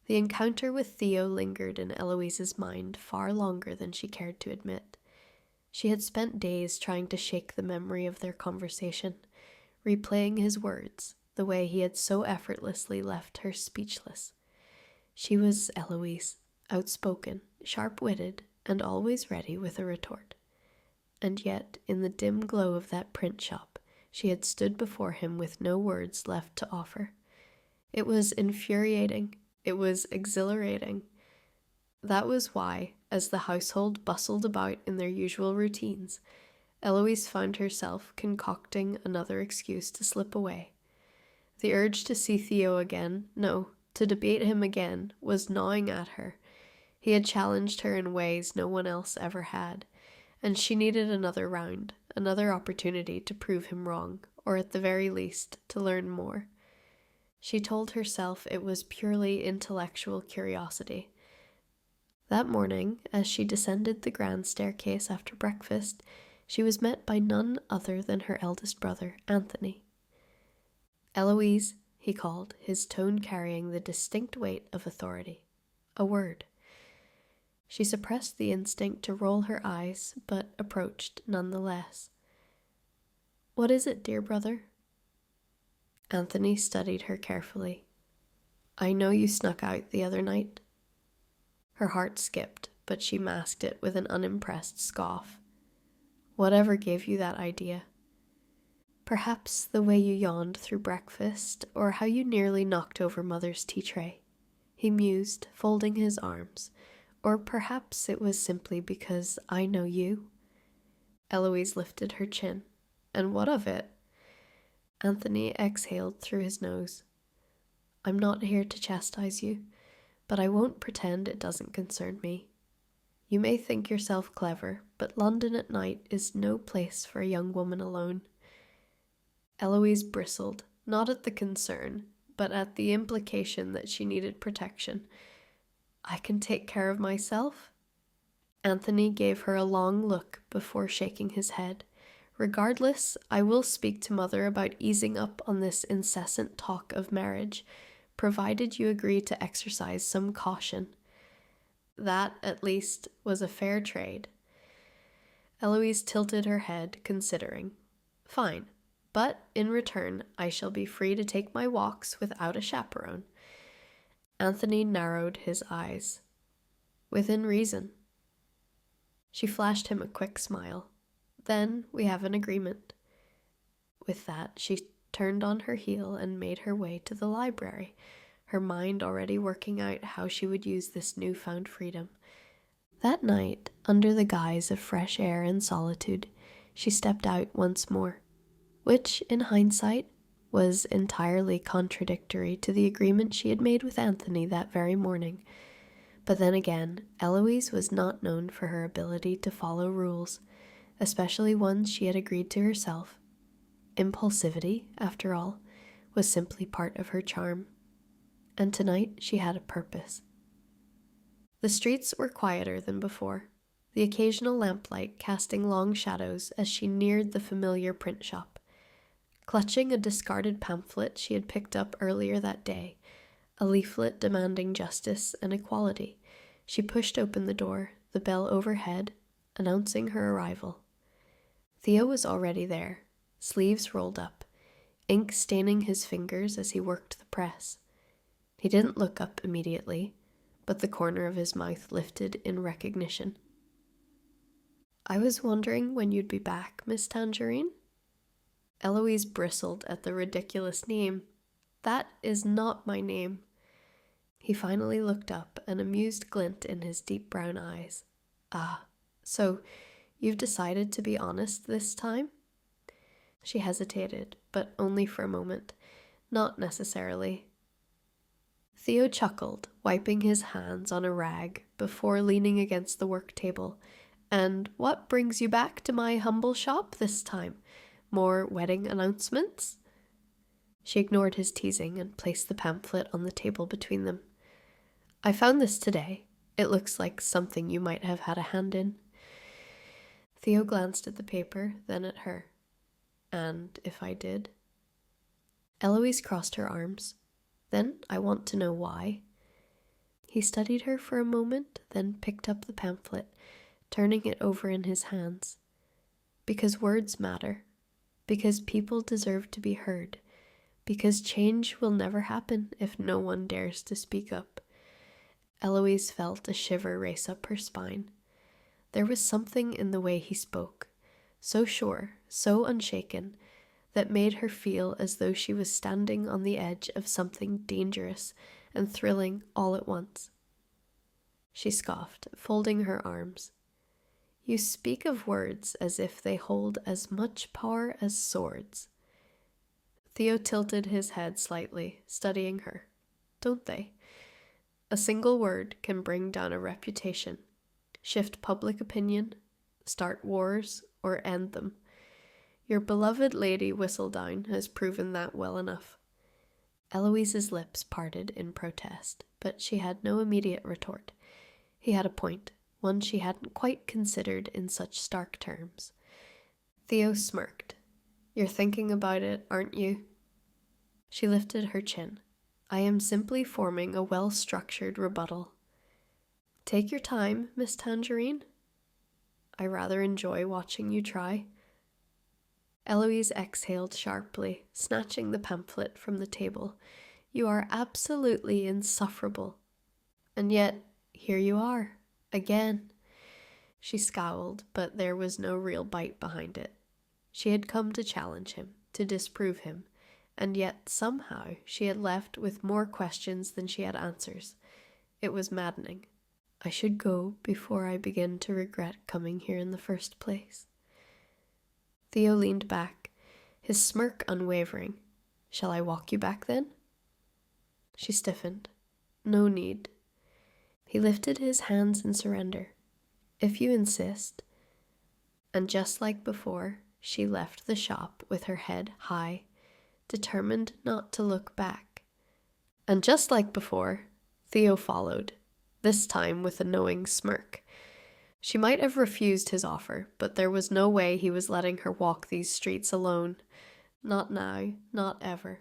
The encounter with Theo lingered in Eloise's mind far longer than she cared to admit. She had spent days trying to shake the memory of their conversation, replaying his words, the way he had so effortlessly left her speechless. She was Eloise, outspoken, sharp-witted, and always ready with a retort. And yet, in the dim glow of that print shop, she had stood before him with no words left to offer. It was infuriating. It was exhilarating. That was why, as the household bustled about in their usual routines, Eloise found herself concocting another excuse to slip away. The urge to see Theo again, no, to debate him again, was gnawing at her. He had challenged her in ways no one else ever had, and she needed another round, another opportunity to prove him wrong, or at the very least, to learn more. She told herself it was purely intellectual curiosity. That morning, as she descended the grand staircase after breakfast, she was met by none other than her eldest brother, Anthony. "Eloise," he called, his tone carrying the distinct weight of authority. "A word." She suppressed the instinct to roll her eyes, but approached nonetheless. "What is it, dear brother?" Anthony studied her carefully. "I know you snuck out the other night." Her heart skipped, but she masked it with an unimpressed scoff. "Whatever gave you that idea?" "Perhaps the way you yawned through breakfast, or how you nearly knocked over Mother's tea tray," he mused, folding his arms. "Or perhaps it was simply because I know you." Eloise lifted her chin. "And what of it?" Anthony exhaled through his nose. "I'm not here to chastise you, but I won't pretend it doesn't concern me. You may think yourself clever, but London at night is no place for a young woman alone." Eloise bristled, not at the concern, but at the implication that she needed protection. "I can take care of myself?" Anthony gave her a long look before shaking his head. "Regardless, I will speak to Mother about easing up on this incessant talk of marriage, provided you agree to exercise some caution." That, at least, was a fair trade. Eloise tilted her head, considering. "Fine, but in return I shall be free to take my walks without a chaperone." Anthony narrowed his eyes. "Within reason." She flashed him a quick smile. "Then we have an agreement." With that, she turned on her heel and made her way to the library, her mind already working out how she would use this newfound freedom. That night, under the guise of fresh air and solitude, she stepped out once more, which, in hindsight, was entirely contradictory to the agreement she had made with Anthony that very morning. But then again, Eloise was not known for her ability to follow rules, especially ones she had agreed to herself. Impulsivity, after all, was simply part of her charm. And tonight she had a purpose. The streets were quieter than before, the occasional lamplight casting long shadows as she neared the familiar print shop. Clutching a discarded pamphlet she had picked up earlier that day, a leaflet demanding justice and equality, she pushed open the door, the bell overhead, announcing her arrival. Theo was already there, sleeves rolled up, ink staining his fingers as he worked the press. He didn't look up immediately, but the corner of his mouth lifted in recognition. "I was wondering when you'd be back, Miss Tangerine." Eloise bristled at the ridiculous name. "That is not my name." He finally looked up, an amused glint in his deep brown eyes. "Ah, so you've decided to be honest this time?" She hesitated, but only for a moment. Not necessarily. Theo chuckled, wiping his hands on a rag before leaning against the work table. "And what brings you back to my humble shop this time? More wedding announcements?" She ignored his teasing and placed the pamphlet on the table between them. "I found this today. It looks like something you might have had a hand in." Theo glanced at the paper, then at her. "And if I did?" Eloise crossed her arms. "Then I want to know why." He studied her for a moment, then picked up the pamphlet, turning it over in his hands. Because words matter. Because people deserve to be heard. Because change will never happen if no one dares to speak up. Eloise felt a shiver race up her spine. There was something in the way he spoke, so sure, so unshaken, that made her feel as though she was standing on the edge of something dangerous and thrilling all at once. She scoffed, folding her arms. You speak of words as if they hold as much power as swords. Theo tilted his head slightly, studying her. Don't they? A single word can bring down a reputation, shift public opinion, start wars, or end them. Your beloved Lady Whistledown has proven that well enough. Eloise's lips parted in protest, but she had no immediate retort. He had a point, one she hadn't quite considered in such stark terms. Theo smirked. You're thinking about it, aren't you? She lifted her chin. I am simply forming a well-structured rebuttal. Take your time, Miss Tangerine. I rather enjoy watching you try. Eloise exhaled sharply, snatching the pamphlet from the table. You are absolutely insufferable. And yet, here you are, again. She scowled, but there was no real bite behind it. She had come to challenge him, to disprove him, and yet somehow she had left with more questions than she had answers. It was maddening. I should go before I begin to regret coming here in the first place. Theo leaned back, his smirk unwavering. Shall I walk you back then? She stiffened. No need. He lifted his hands in surrender. If you insist. And just like before, she left the shop with her head high, determined not to look back. And just like before, Theo followed, this time with a knowing smirk. She might have refused his offer, but there was no way he was letting her walk these streets alone. Not now, not ever.